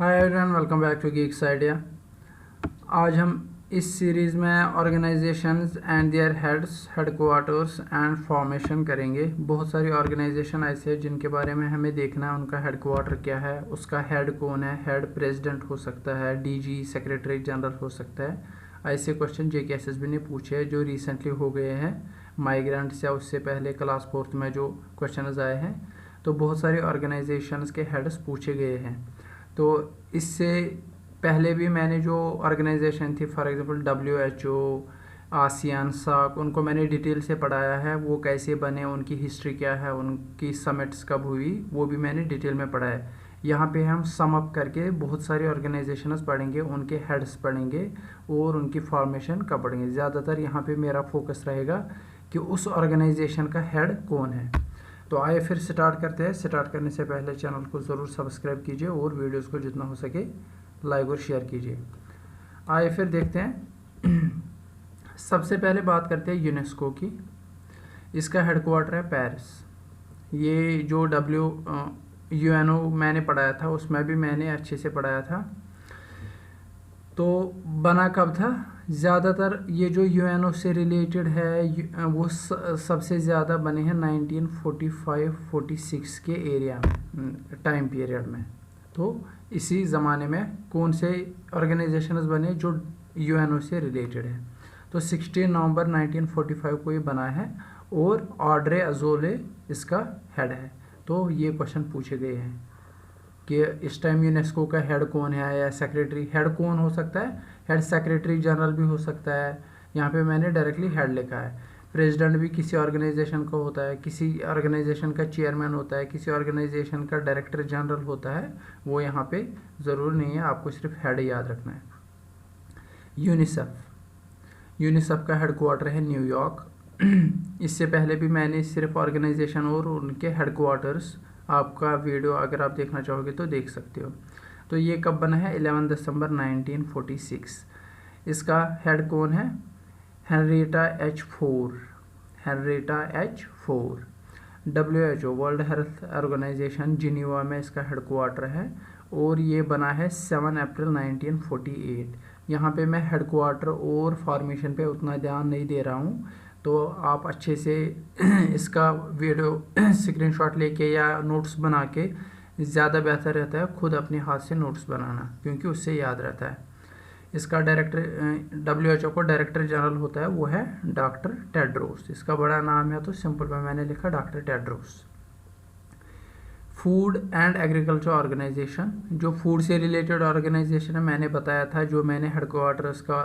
Hi everyone, welcome back to geeks idea. आज हम इस सीरीज़ में organisations and their heads, headquarters and formation करेंगे। बहुत सारी ऑर्गेनाइजेशन ऐसे हैं जिनके बारे में हमें देखना है उनका हेडक्वार्टर क्या है, उसका हेड कौन है। हेड प्रेसिडेंट हो सकता है, डीजी, सेक्रेटरी जनरल हो सकता है। ऐसे क्वेश्चन JK SSB ने पूछे हैं जो रिसेंटली हो गए हैं माइग्रेंट्स या उससे पहले क्लास 4th में जो क्वेश्चन आए हैं। तो बहुत सारी ऑर्गेनाइजेशंस के हेड्स पूछे गए हैं। तो इससे पहले भी मैंने जो ऑर्गेनाइजेशन थी, for example WHO, ASEAN, SAARC, उनको मैंने डिटेल से पढ़ाया है। वो कैसे बने, उनकी हिस्ट्री क्या है, उनकी समिट्स कब हुई, वो भी मैंने डिटेल में पढ़ा है। यहाँ पे हम सम अप करके बहुत सारी ऑर्गेनाइजेशंस पढ़ेंगे, उनके हेड्स पढ़ेंगे और उनकी फॉर्मेशन कब पढ़ेंगे। ज़्यादातर यहाँ पे मेरा फोकस रहेगा कि उस ऑर्गेनाइजेशन का हेड कौन है। तो आइए फिर स्टार्ट करते हैं। स्टार्ट करने से पहले चैनल को ज़रूर सब्सक्राइब कीजिए और वीडियोस को जितना हो सके लाइक और शेयर कीजिए। आइए फिर देखते हैं। सबसे पहले बात करते हैं यूनेस्को की। इसका हेडक्वार्टर है पेरिस। ये जो UNO मैंने पढ़ाया था उसमें भी मैंने अच्छे से पढ़ाया था। तो बना कब था? ज़्यादातर ये जो UNO से रिलेटेड है वो सबसे ज़्यादा बने हैं 1945-46 के एरिया टाइम पीरियड में। तो इसी ज़माने में कौन से ऑर्गेनाइजेशंस बने जो UNO से रिलेटेड है। तो 16 नवंबर 1945 को ये बना है और ऑड्रे अज़ोले इसका हेड है। तो ये क्वेश्चन पूछे गए हैं कि इस टाइम यूनेस्को का हेड कौन है या सेक्रेटरी। हेड कौन हो सकता है? हेड सेक्रेटरी जनरल भी हो सकता है। यहाँ पे मैंने डायरेक्टली हेड लिखा है। प्रेसिडेंट भी किसी ऑर्गेनाइजेशन का होता है, किसी ऑर्गेनाइजेशन का चेयरमैन होता है, किसी ऑर्गेनाइजेशन का डायरेक्टर जनरल होता है। वो यहाँ पे ज़रूर नहीं है, आपको सिर्फ हेड याद रखना है। यूनिसेफ का हेडक्वार्टर है न्यूयॉर्क। इससे पहले भी मैंने सिर्फ ऑर्गेनाइजेशन और उनके हेडक्वार्टर्स, आपका वीडियो अगर आप देखना चाहोगे तो देख सकते हो। तो ये कब बना है? 11 दिसंबर 1946। इसका हेड कौन है? Henrietta H. Fore. WHO, world health organisation, Geneva में इसका हेडक्वार्टर है और ये बना है 7 अप्रैल 1948। यहाँ पे मैं हेडक्वार्टर और फॉर्मेशन पे उतना ध्यान नहीं दे रहा हूँ, तो आप अच्छे से इसका वीडियो स्क्रीनशॉट लेके या नोट्स बना के, ज़्यादा बेहतर रहता है खुद अपने हाथ से नोट्स बनाना, क्योंकि उससे याद रहता है। इसका डायरेक्टर WHO को डायरेक्टर जनरल होता है, वो है डॉक्टर टेड्रोस। इसका बड़ा नाम है तो सिंपल में मैंने लिखा doctor Tedros. Food and agriculture organisation, जो फूड से रिलेटेड ऑर्गेनाइजेशन है, मैंने बताया था, जो मैंने हेडक्वार्टर्स का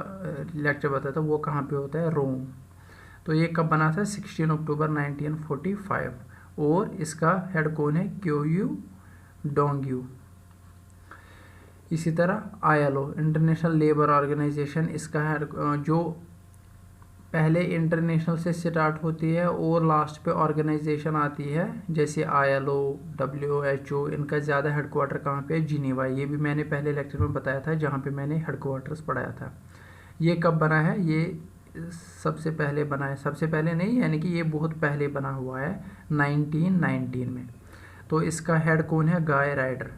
लेक्चर बताया था वो कहाँ पे होता है? रोम। तो ये कब बना था? 16 अक्टूबर 1945 और इसका हेड कौन है? क्योयू डोंग्यू। इसी तरह ILO, इंटरनेशनल लेबर ऑर्गेनाइजेशन, इसका हेड जो पहले इंटरनेशनल से स्टार्ट होती है और लास्ट पे ऑर्गेनाइजेशन आती है, जैसे ILO, WHO, इनका ज़्यादा हेडक्वार्टर कहाँ पे है? जिनीवा। ये भी मैंने पहले लेक्चर में बताया था जहाँ पे मैंने हेडक्वार्टर्स पढ़ाया था। ये कब बना है? ये सबसे पहले बना है, सबसे पहले नहीं, यानी कि ये बहुत पहले बना हुआ है 1919 में। तो इसका हेड कौन है? गाय राइडर।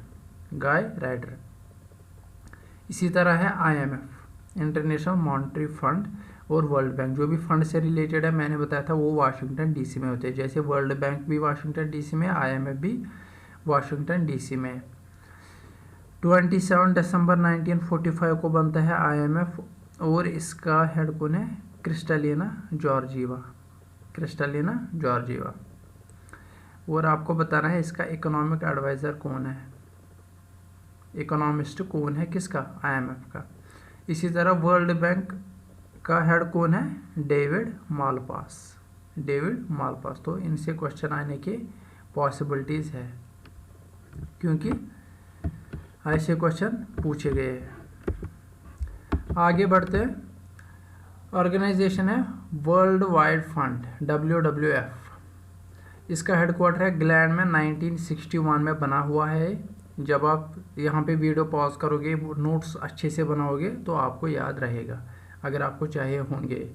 इसी तरह है IMF, इंटरनेशनल मॉनेटरी फंड, और वर्ल्ड बैंक, जो भी फंड से रिलेटेड है, मैंने बताया था वो वाशिंगटन DC में होते हैं। जैसे वर्ल्ड बैंक भी वाशिंगटन DC में, IMF भी वाशिंगटन DC में। 27 दिसंबर 1945 को बनता है IMF और इसका हेड कौन है? Kristalina Georgieva. और आपको बताना है इसका इकोनॉमिक एडवाइज़र कौन है, इकोनॉमिस्ट कौन है, किसका? IMF का। इसी तरह वर्ल्ड बैंक का हेड कौन है? David Malpass. तो इनसे क्वेश्चन आने की पॉसिबिलिटीज़ है, क्योंकि ऐसे क्वेश्चन पूछे गए हैं। आगे बढ़ते हैं। ऑर्गेनाइजेशन है वर्ल्ड वाइड फंड, WWF। इसका हेडक्वार्टर है ग्लैंड में, 1961 में बना हुआ है। जब आप यहाँ पे वीडियो पॉज करोगे, नोट्स अच्छे से बनाओगे तो आपको याद रहेगा, अगर आपको चाहिए होंगे।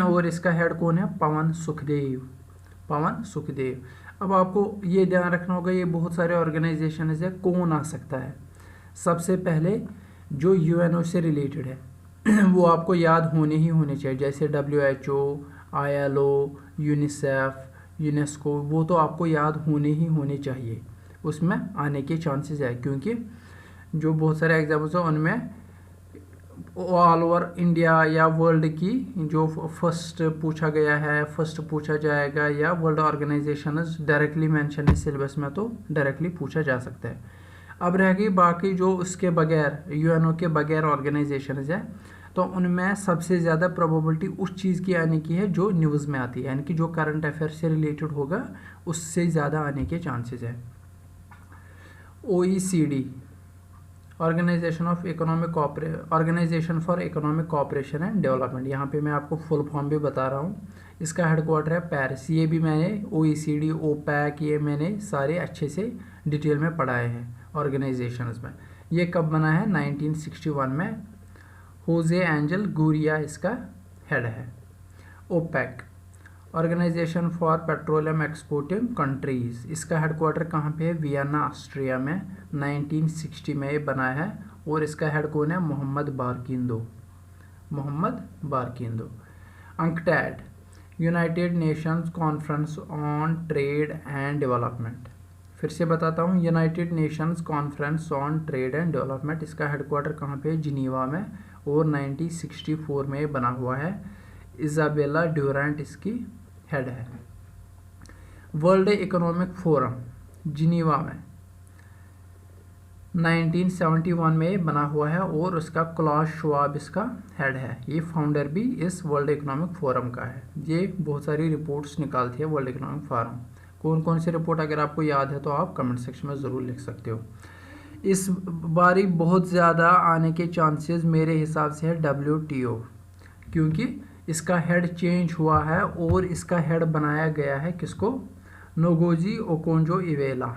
और इसका हेड कौन है? पवन सुखदेव। अब आपको ये ध्यान रखना होगा, ये बहुत सारे ऑर्गेनाइजेशन है, कौन आ सकता है? सबसे पहले जो यूएनओ से रिलेटेड है वो आपको याद होने ही होने चाहिए, जैसे WHO, ILO, यूनिसेफ, यूनेस्को, वो तो आपको याद होने ही होने चाहिए, उसमें आने के चांसेस है। क्योंकि जो बहुत सारे एग्जाम्पल्स हैं उनमें ऑल ओवर इंडिया या वर्ल्ड की जो फर्स्ट पूछा गया है, फर्स्ट पूछा जाएगा, या वर्ल्ड ऑर्गेनाइजेशन डायरेक्टली मेंशन है सिलेबस में तो डायरेक्टली पूछा जा सकता है। अब रह गई बाकी जो उसके बगैर, यूएनओ के बगैर ऑर्गेनाइजेशन है, तो उनमें सबसे ज़्यादा प्रोबेबिलिटी उस चीज़ की आने की है जो न्यूज़ में आती है, यानी कि जो करंट अफेयर से रिलेटेड होगा उससे ज़्यादा आने के चांसेस है। OECD, organisation for economic cooperation and development, यहाँ पे मैं आपको फुल फॉर्म भी बता रहा हूँ। इसका हेडक्वार्टर है पेरिस। ये भी मैंने OECD, OPEC, ये मैंने सारे अच्छे से डिटेल में पढ़ाए हैं ऑर्गेनाइजेशंस में। ये कब बना है? 1961 में। होजे एंजल गुरिया इसका हेड है। OPEC, organisation for petroleum exporting countries, इसका हेडक्वार्टर कहाँ पे है? वियना, ऑस्ट्रिया में। 1960 में ये बना है। और इसका हेड कौन है? Mohammad Barkindo. UNCTAD, United Nations Conference on Trade and Development, फिर से बताता हूँ, United Nations Conference on Trade and Development, इसका हेडक्वार्टर कहाँ पे है? जिनीवा में। और 1964 में बना हुआ है। इजाबेला ड्यूरेंट इसकी हेड है। वर्ल्ड इकोनॉमिक फोरम, जिनीवा में, 1971 में बना हुआ है। और उसका क्लॉस श्वाब इसका हेड है। ये फाउंडर भी इस वर्ल्ड इकोनॉमिक फोरम का है। ये बहुत सारी रिपोर्ट्स निकालती है वर्ल्ड इकोनॉमिक फोरम। कौन कौन सी रिपोर्ट अगर आपको याद है तो आप कमेंट सेक्शन में ज़रूर लिख सकते हो। इस बारी बहुत ज़्यादा आने के चांसेस मेरे हिसाब से है WTO, क्योंकि इसका हेड चेंज हुआ है और इसका हेड बनाया गया है किसको? नोगोजी ओकोंजो-इवेला।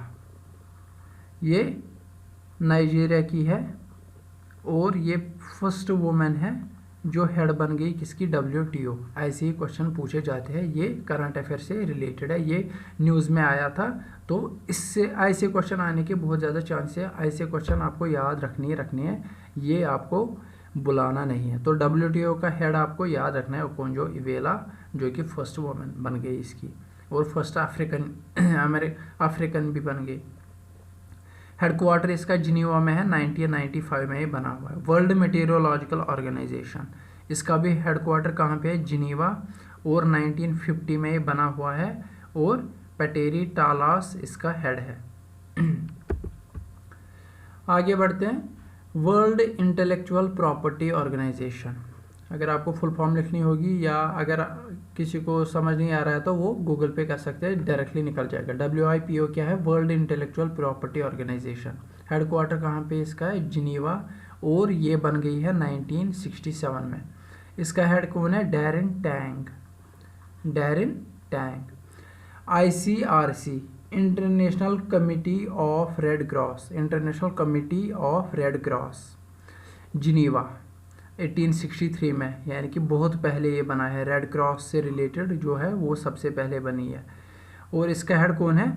ये नाइजीरिया की है और ये फर्स्ट वुमेन है जो हेड बन गई किसकी? WTO। ऐसे ही क्वेश्चन पूछे जाते हैं, ये करंट अफेयर से रिलेटेड है, ये न्यूज़ में आया था, तो इससे ऐसे क्वेश्चन आने के बहुत ज़्यादा चांस है। ऐसे क्वेश्चन आपको याद रखनी है, ये आपको बुलाना नहीं है। तो WTO का हेड आपको याद रखना है ओकोंजो-इवेला, जो कि फर्स्ट वुमेन बन गई इसकी, और फर्स्ट अफ्रीकन भी बन गई। हेडक्वार्टर इसका जिनीवा में है। 1995 में ये बना हुआ है। वर्ल्ड मेटीरियोलॉजिकल ऑर्गेनाइजेशन, इसका भी हेडक्वार्टर कहाँ पे है? जिनीवा। और 1950 में ये बना हुआ है। और पेटेरी टालास इसका हेड है। आगे बढ़ते हैं। वर्ल्ड इंटेलेक्चुअल प्रॉपर्टी ऑर्गेनाइजेशन, अगर आपको फुल फॉर्म लिखनी होगी या अगर किसी को समझ नहीं आ रहा है तो वो गूगल पे कर सकते हैं, डायरेक्टली निकल जाएगा। WIPO क्या है? World intellectual property organisation. Headquarter कहाँ पे इसका है? जिनीवा। और ये बन गई है 1967 में। इसका हेड कौन है? Darren Tang. ICRC, international committee of red cross, Geneva, 1863 में, यानी कि बहुत पहले ये बना है। रेड क्रॉस से रिलेटेड जो है वो सबसे पहले बनी है। और इसका हेड कौन है?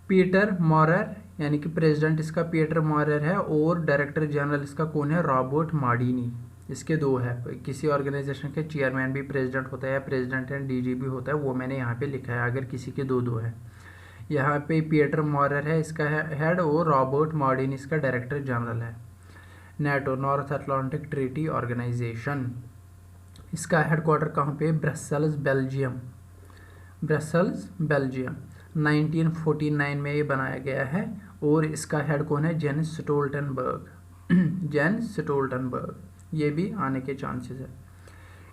पीटर मॉरर, यानी कि प्रेसिडेंट इसका पीटर मॉरर है। और डायरेक्टर जनरल इसका कौन है? रॉबर्ट मार्डिनी। इसके दो है, किसी ऑर्गेनाइजेशन के चेयरमैन भी प्रेसिडेंट होता है या प्रेसिडेंट एंड DG भी होता है, वो मैंने यहाँ पे लिखा है। अगर किसी के दो है, यहाँ पे पीटर मॉरर है इसका हेड और रॉबर्ट मार्डिनी इसका डायरेक्टर जनरल है। NATO, North Atlantic treaty organisation, इसका हेडक्वार्टर कहाँ पे? Brussels, Belgium. 1949 में ये बनाया गया है। और इसका हेड कौन है? Jens Stoltenberg. ये भी आने के चांसेस है।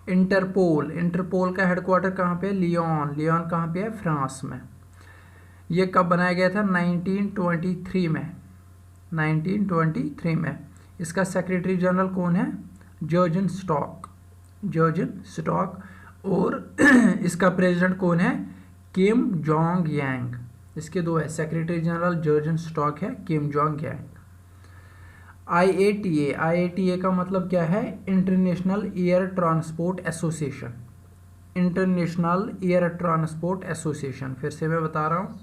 इंटरपोल का हेडक्वार्टर कहाँ पे? लियोन कहाँ पे है? फ्रांस में। ये कब बनाया गया था? 1923 में। इसका सेक्रेटरी जनरल कौन है? Jürgen stock. और इसका प्रेसिडेंट कौन है? किम जोंग यांग। इसके दो है, सेक्रेटरी जनरल जर्जन स्टॉक है, किम जोंग यांग। IATA का मतलब क्या है? International air transport association. फिर से मैं बता रहा हूँ,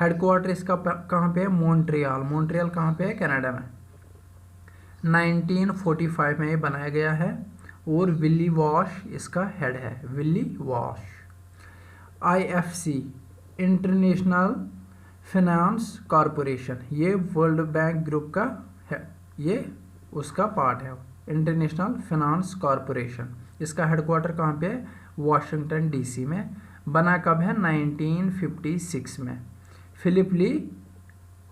हेडक्वार्टर इसका कहाँ पे है? मॉन्ट्रियल। कहाँ पे है? कनाडा में। 1945 में ये बनाया गया है और विली वॉश इसका हेड है, Willie Walsh. IFC international finance corporation, ये वर्ल्ड बैंक ग्रुप का है, ये उसका पार्ट है, इंटरनेशनल फाइनेंस कॉरपोरेशन। इसका हेडक्वार्टर कहाँ पे है? वाशिंगटन DC में। बना कब है? 1956 में। फिलिप ली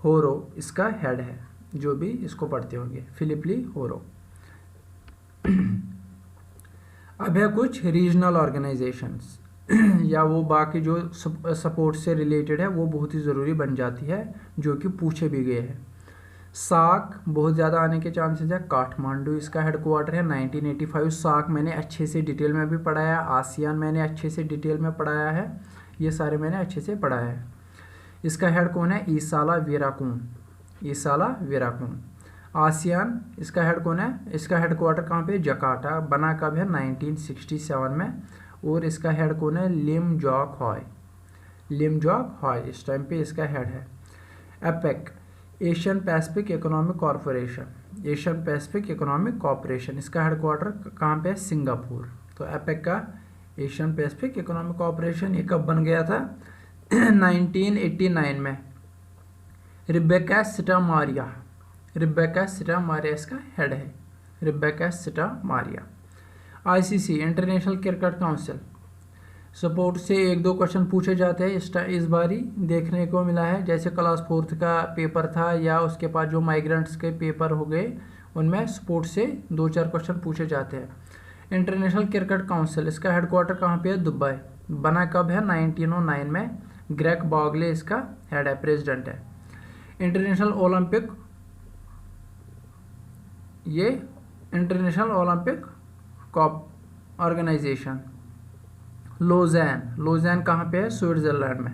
होरो इसका हेड है, जो भी इसको पढ़ते होंगे, फिलिप ली होरो। अब है कुछ रीजनल ऑर्गेनाइजेशंस या वो बाकी जो सपोर्ट से रिलेटेड है, वो बहुत ही ज़रूरी बन जाती है, जो कि पूछे भी गए हैं। साक बहुत ज़्यादा आने के चांसेस है। काठमांडू इसका हेडक्वार्टर है। 1985। साक मैंने अच्छे से डिटेल में भी पढ़ाया, आसियान मैंने अच्छे से डिटेल में पढ़ाया है, ये सारे मैंने अच्छे से पढ़ाया है। इसका हेड कौन है? ईसाला वीराकून, ईसाला वीराकून। आसियान इसका हेड कौन है? इसका हेडक्वार्टर कहाँ पे? जकार्ता। बना कब है? 1967 में। और इसका हेड कौन है? लिम जॉक हॉय, लिम जॉक हॉय इस टाइम पे इसका हेड है। APEC Asian Pacific economic corporation, Asian Pacific economic corporation, इसका हेडक्वार्टर कहाँ पे है? सिंगापुर। तो एपेक का एशियन पैसिफिक इकोनॉमिक कॉरपोरेशन ये कब बन गया था? 1989 में। रिबेका सिटामारिया, रिबेका सिटामारिया इसका हेड है, रिबेका सिटामारिया। ICC International Cricket Council, support से 1-2 क्वेश्चन पूछे जाते हैं इस बारी देखने को मिला है, जैसे क्लास 4th का पेपर था या उसके बाद जो माइग्रेंट्स के पेपर हो गए, उनमें सपोर्ट से 2-4 क्वेश्चन पूछे जाते हैं। इंटरनेशनल क्रिकेट काउंसिल इसका हेडक्वार्टर कहाँ पे है? दुबई। बना कब है? 1909 में। ग्रेग बॉगले इसका हेड है, प्रेसिडेंट है। इंटरनेशनल ओलंपिक, ये इंटरनेशनल ओलंपिक ऑर्गेनाइजेशन, लोज़ैन, लोज़ैन कहाँ पे है? स्विट्ज़रलैंड में।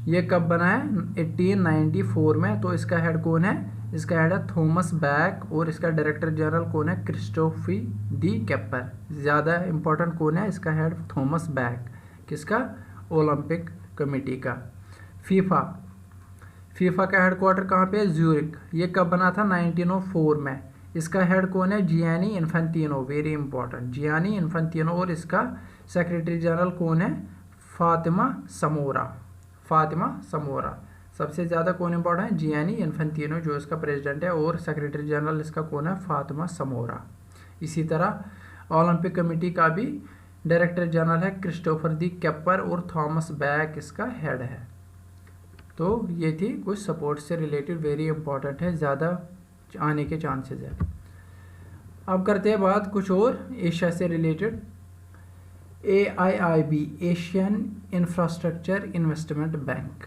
ये कब बना है? 1894 में। तो इसका हेड कौन है? इसका हेड है थॉमस बैक, और इसका डायरेक्टर जनरल कौन है? क्रिस्टोफी डी कैपर। ज़्यादा इम्पोर्टेंट कौन है? इसका हेड थॉमस बैक, किसका? ओलंपिक कमेटी का। फीफा, फीफा का हेडक्वार्टर कहाँ पे है? ज्यूरिक। ये कब बना था? 1904 में। इसका हेड कौन है? Gianni Infantino, very important, Gianni Infantino. और इसका सेक्रेटरी जनरल कौन है? फातिमा समोरा, फातिमा समोरा। सबसे ज़्यादा कौन इंपॉर्टेंट है? जियानी इन्फेंटिनो जो इसका प्रेसिडेंट है, और सेक्रेटरी जनरल इसका कौन है? फातिमा समोरा। इसी तरह ओलंपिक कमेटी का भी डायरेक्टर जनरल है क्रिस्टोफर दी कैपर, और थॉमस बैक इसका हेड है। तो ये थी कुछ सपोर्ट से रिलेटेड, वेरी इंपॉर्टेंट है, ज़्यादा आने के चांसेस है। अब करते हैं बात कुछ और एशिया से related. AIIB Asian infrastructure investment bank,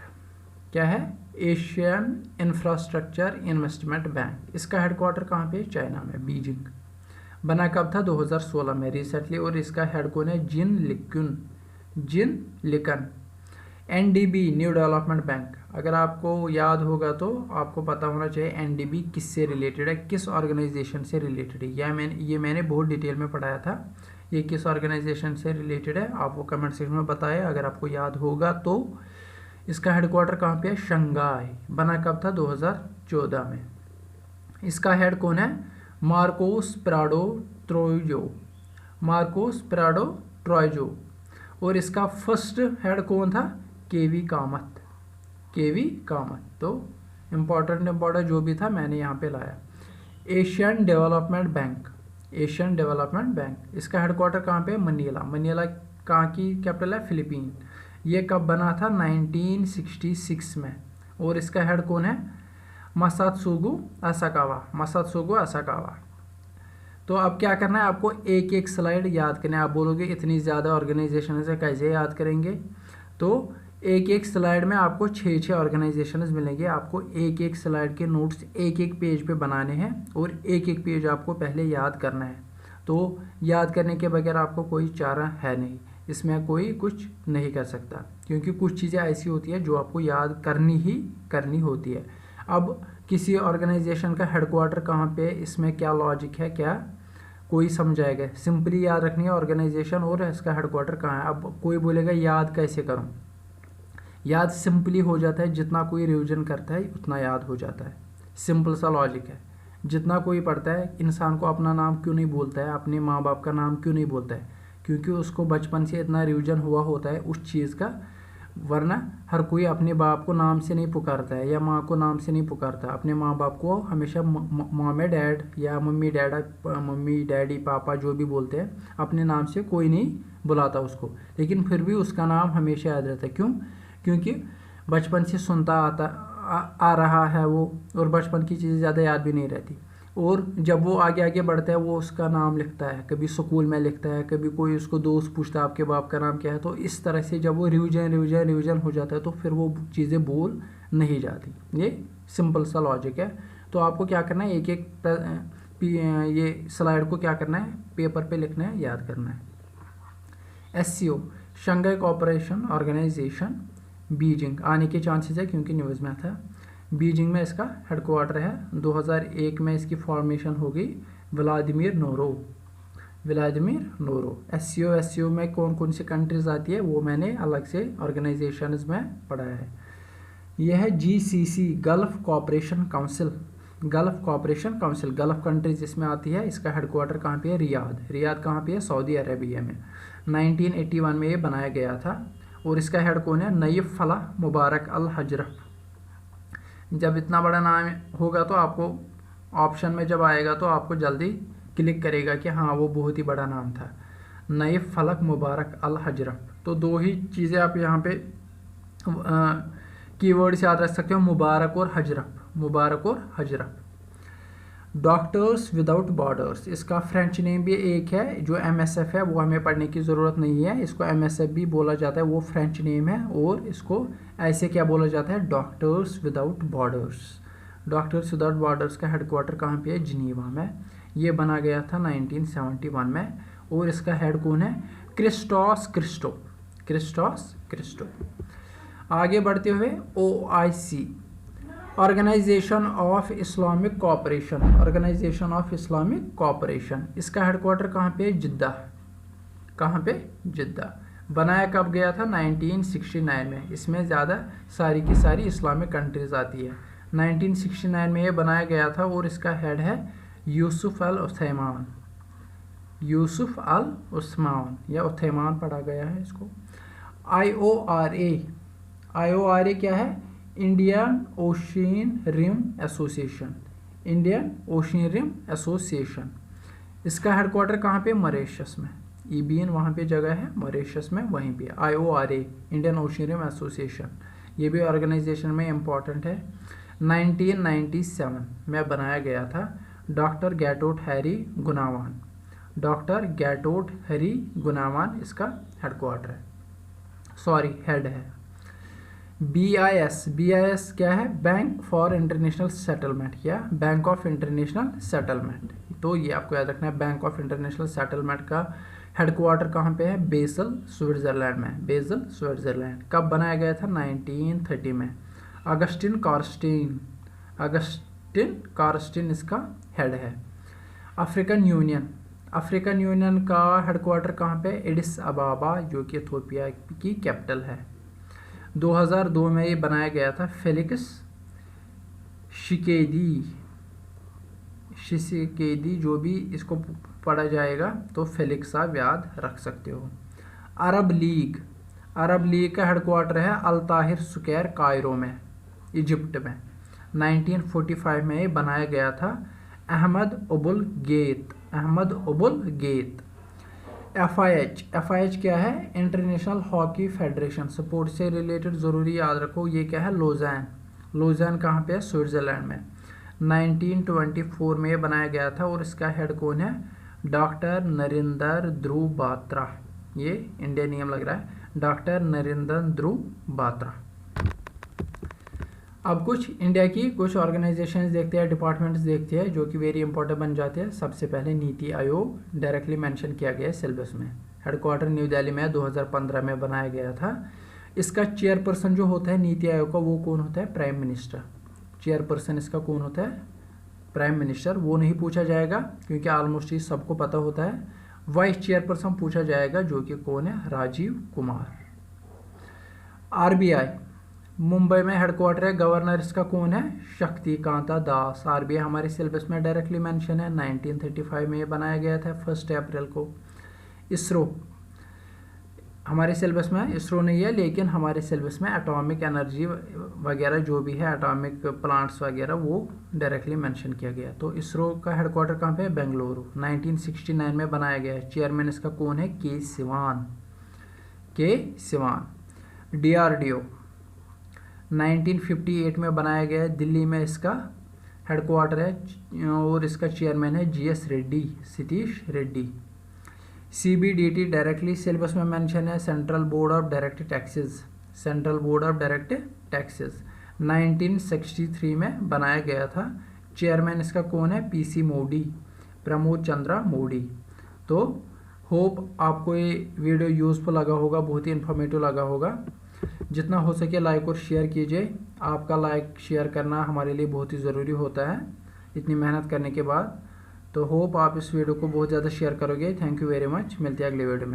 क्या है? Asian infrastructure investment bank. इसका हेडक्वार्टर कहाँ पे? चाइना में, बीजिंग। बना कब था? 2016 में, रिसेंटली। और इसका हेड कौन है? जिन लिकुन, जिन लिकन। NDB न्यू डेवलपमेंट बैंक, अगर आपको याद होगा तो आपको पता होना चाहिए NDB किससे रिलेटेड है, किस ऑर्गेनाइजेशन से रिलेटेड है। ये मैंने बहुत डिटेल में पढ़ाया था, ये किस ऑर्गेनाइजेशन से रिलेटेड है, आप वो कमेंट सेक्शन में बताएं अगर आपको याद होगा तो। इसका हेडक्वार्टर कहाँ पे है? शंघाई। बना कब था? 2014 में। इसका हेड कौन है? Marcos Prado Troyjo, Marcos Prado Troyjo. और इसका फर्स्ट हेड कौन था? केवी कामत, केवी कामत। तो इम्पोर्टेंट जो भी था मैंने यहाँ पे लाया। Asian development bank, Asian development bank, इसका हेडक्वार्टर कहाँ पे? मनीला। मनीला कहाँ की कैपिटल है? फिलीपीन। ये कब बना था? 1966 में। और इसका हेड कौन है? मसात्सुगु असाकावा, मसात्सुगु असाकावा। तो अब क्या करना है आपको? एक एक स्लाइड याद करना है। आप बोलोगे इतनी ज़्यादा ऑर्गेनाइजेशन से कैसे याद करेंगे? तो एक एक स्लाइड में आपको 6-6 ऑर्गेनाइजेशंस मिलेंगे। आपको एक एक स्लाइड के नोट्स एक एक पेज पे बनाने हैं, और एक एक पेज आपको पहले याद करना है। तो याद करने के बगैर आपको कोई चारा है नहीं, इसमें कोई कुछ नहीं कर सकता, क्योंकि कुछ चीज़ें ऐसी होती है जो आपको याद करनी होती है। अब किसी ऑर्गेनाइजेशन का हेडक्वार्टर कहाँ पे, इसमें क्या लॉजिक है, क्या कोई समझाएगा? सिंपली याद रखनी है ऑर्गेनाइजेशन और इसका हेडक्वार्टर कहाँ है। अब कोई बोलेगा याद कैसे करूँ? याद सिंपली हो जाता है, जितना कोई रिवीजन करता है उतना याद हो जाता है, सिंपल सा लॉजिक है। जितना कोई पढ़ता है इंसान को अपना नाम क्यों नहीं बोलता है, अपने माँ बाप का नाम क्यों नहीं बोलता है, क्योंकि उसको बचपन से इतना रिवीजन हुआ होता है उस चीज़ का। वरना हर कोई अपने बाप को नाम से नहीं पुकारता है या माँ को नाम से नहीं पुकारता। अपने माँ बाप को हमेशा मॉम डैड या मम्मी डैडी पापा जो भी बोलते हैं, अपने नाम से कोई नहीं बुलाता उसको, लेकिन फिर भी उसका नाम हमेशा याद रहता है। क्यों? क्योंकि बचपन से सुनता आ रहा है वो, और बचपन की चीज़ें ज़्यादा याद भी नहीं रहती। और जब वो आगे आगे बढ़ता है वो उसका नाम लिखता है, कभी स्कूल में लिखता है, कभी कोई उसको दोस्त पूछता है आपके बाप का नाम क्या है। तो इस तरह से जब वो रिवीजन हो जाता है तो फिर वो चीज़ें भूल नहीं जाती। ये सिंपल सा लॉजिक है। तो आपको क्या करना है, एक एक ये स्लाइड को क्या करना है, पेपर पे लिखना है, याद करना है। SCO Shanghai cooperation organisation Beijing आने के चांसेस है क्योंकि न्यूज़ में था। बीजिंग में इसका हेडक्वार्टर है। 2001 में इसकी फॉर्मेशन होगी व्लादिमीर नोरो। SCO में कौन कौन सी कंट्रीज आती है वो मैंने अलग से ऑर्गेनाइजेशंस में पढ़ा है। यह है GCC gulf cooperation council. Gulf countries जिसमें आती है। इसका हेडक्वार्टर कहाँ पे है? रियाद कहाँ पे है? सऊदी अरेबिया में। 1981 में ये बनाया गया था। और इसका हेड कौन है? नईफ फलाह मुबारक अल हजरफ। जब इतना बड़ा नाम होगा तो आपको ऑप्शन में जब आएगा तो आपको जल्दी क्लिक करेगा कि हाँ वो बहुत ही बड़ा नाम था, नईफ फलक मुबारक अल हजरफ। तो दो ही चीज़ें आप यहाँ पे कीवर्ड से याद रख सकते हो, मुबारक और हजरफ। डॉक्टर्स विदाउट बॉर्डर्स, इसका फ्रेंच नेम भी एक है जो MSF है, वो हमें पढ़ने की ज़रूरत नहीं है। इसको MSF भी बोला जाता है, वो फ्रेंच नेम है। और इसको ऐसे क्या बोला जाता है? डॉक्टर्स विदाउट बॉर्डर्स का हेडक्वार्टर कहाँ पे है? जिनीवा में। ये बना गया था 1971 में। और इसका हेड कौन है? Christos Christou. आगे बढ़ते हुए OIC organisation of Islamic cooperation. इसका हेडक्वार्टर कहाँ पे? जिद्दा। बनाया कब गया था? 1969 में। इसमें ज़्यादा सारी की सारी इस्लामिक कंट्रीज आती है। 1969 में ये बनाया गया था। और इसका हेड है यूसुफ अल उस्मान या उथैमान पढ़ा गया है इसको। IORA क्या है? Indian Ocean Rim Association. इसका हेडक्वार्टर कहाँ पे? मॉरिशस में। ईबीएन वहाँ पे जगह है, मॉरिशस में वहीं पे। IORA Indian Ocean Rim Association, ये भी ऑर्गेनाइजेशन में इम्पॉर्टेंट है। 1997 में बनाया गया था। डॉक्टर गैटोट हैरी गुनावान इसका हेड है। BIS क्या है? बैंक फॉर इंटरनेशनल सेटलमेंट या बैंक ऑफ इंटरनेशनल सेटलमेंट। तो ये आपको याद रखना है। बैंक ऑफ इंटरनेशनल सेटलमेंट का हेडक्वार्टर कहाँ पे है? बेसल स्विट्जरलैंड में। कब बनाया गया था? 1930 में। अगस्टिन कार्स्टीन इसका हेड है। अफ्रीकन यूनियन का हेडक्वार्टर कहाँ पे? एडिस अबाबा, जो कि इथोपिया की कैपिटल है। 2002 में ये बनाया गया था। फेलिक्स शिकेदी, जो भी इसको पढ़ा जाएगा तो फेलिक्स आप याद रख सकते हो। अरब लीग का हेडक्वार्टर है अल ताहिर स्क्वायर, कायरो में, इजिप्ट में। 1945 में ये बनाया गया था। अहमद उबुल गेत। FIH क्या है? International hockey federation. स्पोर्ट से रिलेटेड ज़रूरी याद रखो। ये क्या है? लोज़ान कहाँ पे है? स्विट्ज़रलैंड में। 1924 में ये बनाया गया था। और इसका हेड कौन है? डॉक्टर नरेंद्र ध्रुव बात्रा। ये इंडियन नेम लग रहा है, डॉक्टर नरेंद्र ध्रुव बात्रा। अब कुछ इंडिया की कुछ ऑर्गेनाइजेशंस देखते हैं, डिपार्टमेंट्स देखते हैं जो कि वेरी इंपॉर्टेंट बन जाते हैं। सबसे पहले नीति आयोग डायरेक्टली मेंशन किया गया है सिलेबस में। हेडक्वार्टर न्यू दिल्ली में 2015 में बनाया गया था। इसका चेयरपर्सन जो होता है नीति आयोग का, वो कौन होता है? Prime minister. चेयरपर्सन इसका कौन होता है? Prime minister. वो नहीं पूछा जाएगा क्योंकि ऑलमोस्ट ये सबको पता होता है। वाइस चेयरपर्सन पूछा जाएगा जो कि कौन है? राजीव कुमार। मुंबई में हेडक्वार्टर है, गवर्नर इसका कौन है? शक्तिकांता दास। आरबीआई हमारे सिलेबस में डायरेक्टली मेंशन है, 1935 में ये बनाया गया था 1 अप्रैल को। इसरो हमारे सिलेबस में इसरो नहीं है, लेकिन हमारे सिलेबस में एटॉमिक एनर्जी वगैरह जो भी है, एटॉमिक प्लांट्स वगैरह, वो डायरेक्टली मेंशन किया गया। तो इसरो का हेडक्वार्टर कहाँ पे है? बेंगलुरु। 1969 में बनाया गया है। चेयरमैन इसका कौन है? के सिवान। डीआरडीओ 1958 में बनाया गया है, दिल्ली में इसका हेडक्वार्टर है और इसका चेयरमैन है GS Reddy, Satish Reddy. CBDT directly syllabus में मेंशन है, central board of direct taxes. 1963 में बनाया गया था। चेयरमैन इसका कौन है? पीसी मोदी, प्रमोद चंद्रा मोदी। तो होप आपको ये वीडियो यूज़फुल लगा होगा, बहुत ही इन्फॉर्मेटिव लगा होगा। जितना हो सके लाइक और शेयर कीजिए। आपका लाइक शेयर करना हमारे लिए बहुत ही ज़रूरी होता है इतनी मेहनत करने के बाद। तो होप आप इस वीडियो को बहुत ज़्यादा शेयर करोगे। Thank you very much. मिलते हैं अगले वीडियो में।